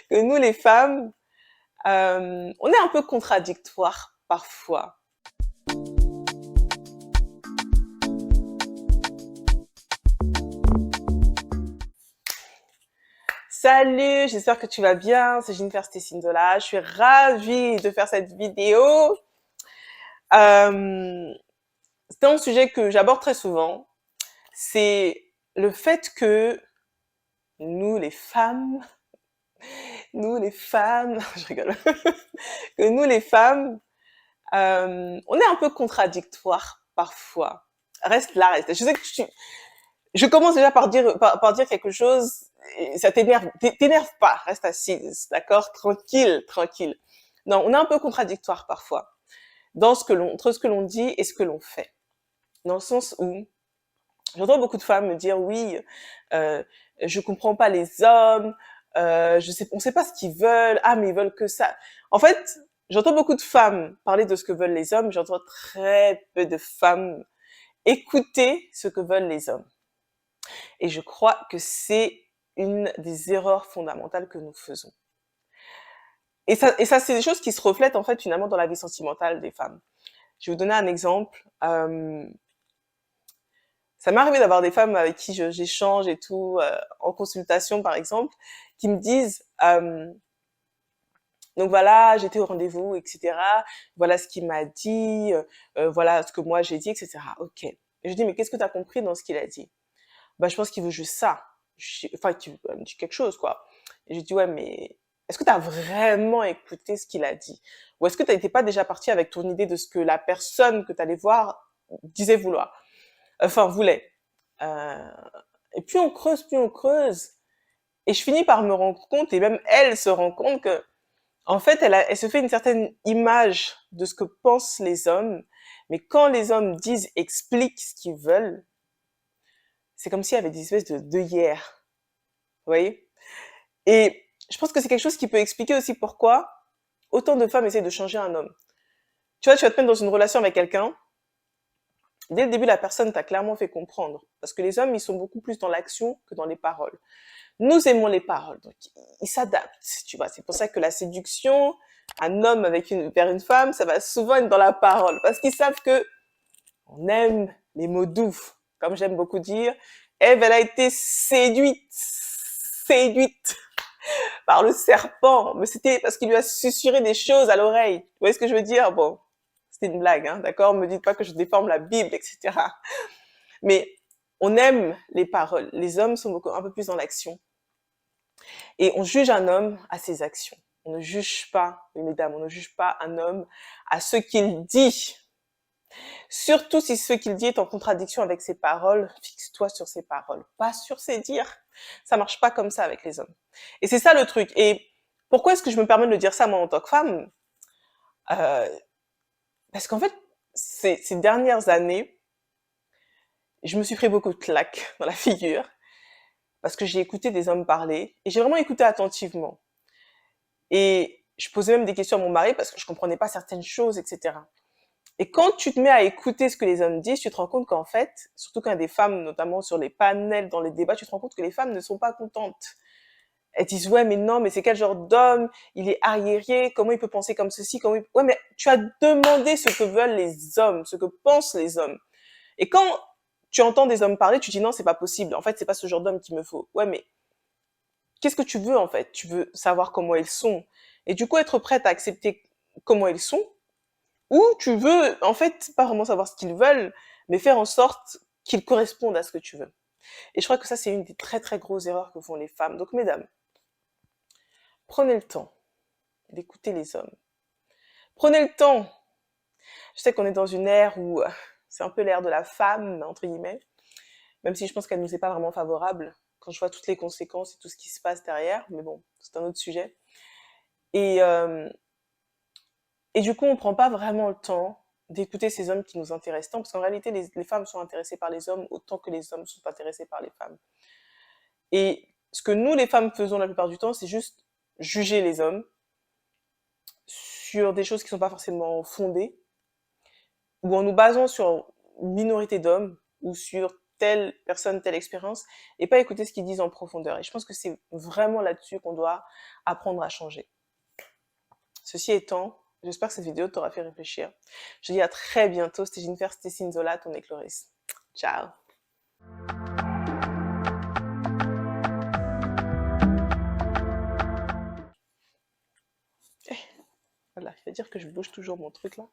que nous les femmes, on est un peu contradictoires parfois. Salut, j'espère que tu vas bien, c'est Jennifer Stecindola, je suis ravie de faire cette vidéo. Euh, c'est un sujet que j'aborde très souvent, c'est le fait que nous les femmes, je rigole, que nous les femmes, on est un peu contradictoires parfois. Reste là, reste. Je sais que je commence déjà par dire quelque chose, et ça t'énerve, t'énerve pas, reste assise, d'accord? Tranquille, tranquille. Non, on est un peu contradictoire parfois dans entre ce que l'on dit et ce que l'on fait. Dans le sens où j'entends beaucoup de femmes me dire oui, euh, je comprends pas les hommes, on sait pas ce qu'ils veulent, ah mais ils veulent que ça. En fait, j'entends beaucoup de femmes parler de ce que veulent les hommes, j'entends très peu de femmes écouter ce que veulent les hommes. Et je crois que c'est une des erreurs fondamentales que nous faisons. Et ça, c'est des choses qui se reflètent en fait finalement dans la vie sentimentale des femmes. Je vais vous donner un exemple. Ça m'est arrivé d'avoir des femmes avec qui j'échange et tout, en consultation par exemple, qui me disent, donc voilà, j'étais au rendez-vous, etc. Voilà ce qu'il m'a dit, voilà ce que moi j'ai dit, etc. Ok. Et je dis, mais qu'est-ce que tu as compris dans ce qu'il a dit? Bah, je pense qu'il veut juste ça. Enfin, qu'il me dit quelque chose, quoi. Et je dis, ouais, mais est-ce que tu as vraiment écouté ce qu'il a dit? Ou est-ce que tu n'étais pas déjà parti avec ton idée de ce que la personne que tu allais voir disait vouloir? Enfin, voulait. Euh, et plus on creuse. Et je finis par me rendre compte, et même elle se rend compte que, en fait, elle se fait une certaine image de ce que pensent les hommes. Mais quand les hommes disent, expliquent ce qu'ils veulent, c'est comme s'il y avait des espèces de hier. Vous voyez? Et je pense que c'est quelque chose qui peut expliquer aussi pourquoi autant de femmes essaient de changer un homme. Tu vois, tu vas te mettre dans une relation avec quelqu'un. Dès le début, la personne t'a clairement fait comprendre. Parce que les hommes, ils sont beaucoup plus dans l'action que dans les paroles. Nous aimons les paroles, donc ils s'adaptent, tu vois. C'est pour ça que la séduction, un homme vers une femme, ça va souvent être dans la parole. Parce qu'ils savent que on aime les mots doux. Comme j'aime beaucoup dire, Ève, elle a été séduite par le serpent, mais c'était parce qu'il lui a susurré des choses à l'oreille. Vous voyez ce que je veux dire? Bon, c'était une blague, hein, d'accord? Me dites pas que je déforme la Bible, etc. Mais on aime les paroles. Les hommes sont un peu plus dans l'action. Et on juge un homme à ses actions. On ne juge pas, mesdames, on ne juge pas un homme à ce qu'il dit. Surtout si ce qu'il dit est en contradiction avec ses paroles, fixe-toi sur ses paroles, pas sur ses dires. Ça marche pas comme ça avec les hommes. Et c'est ça le truc. Et pourquoi est-ce que je me permets de dire ça moi en tant que femme? euh, Parce qu'en fait, ces dernières années, je me suis pris beaucoup de claques dans la figure parce que j'ai écouté des hommes parler et j'ai vraiment écouté attentivement. Et je posais même des questions à mon mari parce que je comprenais pas certaines choses, etc. Et quand tu te mets à écouter ce que les hommes disent, tu te rends compte qu'en fait, surtout quand il y a des femmes, notamment sur les panels, dans les débats, tu te rends compte que les femmes ne sont pas contentes. Elles disent, ouais, mais non, mais c'est quel genre d'homme? Il est arriéré, comment il peut penser comme ceci? Ouais, mais tu as demandé ce que veulent les hommes, ce que pensent les hommes. Et quand tu entends des hommes parler, tu dis, non, c'est pas possible. En fait, c'est pas ce genre d'homme qu'il me faut. Ouais, mais qu'est-ce que tu veux, en fait? Tu veux savoir comment ils sont. Et du coup, être prête à accepter comment ils sont, ou tu veux, en fait, pas vraiment savoir ce qu'ils veulent, mais faire en sorte qu'ils correspondent à ce que tu veux. Et je crois que ça, c'est une des très très grosses erreurs que font les femmes. Donc, mesdames, prenez le temps d'écouter les hommes. Prenez le temps. Je sais qu'on est dans une ère où c'est un peu l'ère de la femme, entre guillemets, même si je pense qu'elle nous est pas vraiment favorable quand je vois toutes les conséquences et tout ce qui se passe derrière. Mais bon, c'est un autre sujet. Et, euh, et du coup, on prend pas vraiment le temps d'écouter ces hommes qui nous intéressent tant, parce qu'en réalité, les femmes sont intéressées par les hommes autant que les hommes sont intéressés par les femmes. Et ce que nous, les femmes, faisons la plupart du temps, c'est juste juger les hommes sur des choses qui sont pas forcément fondées, ou en nous basant sur une minorité d'hommes, ou sur telle personne, telle expérience, et pas écouter ce qu'ils disent en profondeur. Et je pense que c'est vraiment là-dessus qu'on doit apprendre à changer. Ceci étant, j'espère que cette vidéo t'aura fait réfléchir. Je te dis à très bientôt. C'était Jennifer Stécinzola, ton écloris. Ciao. Voilà, il va dire que je bouge toujours mon truc là.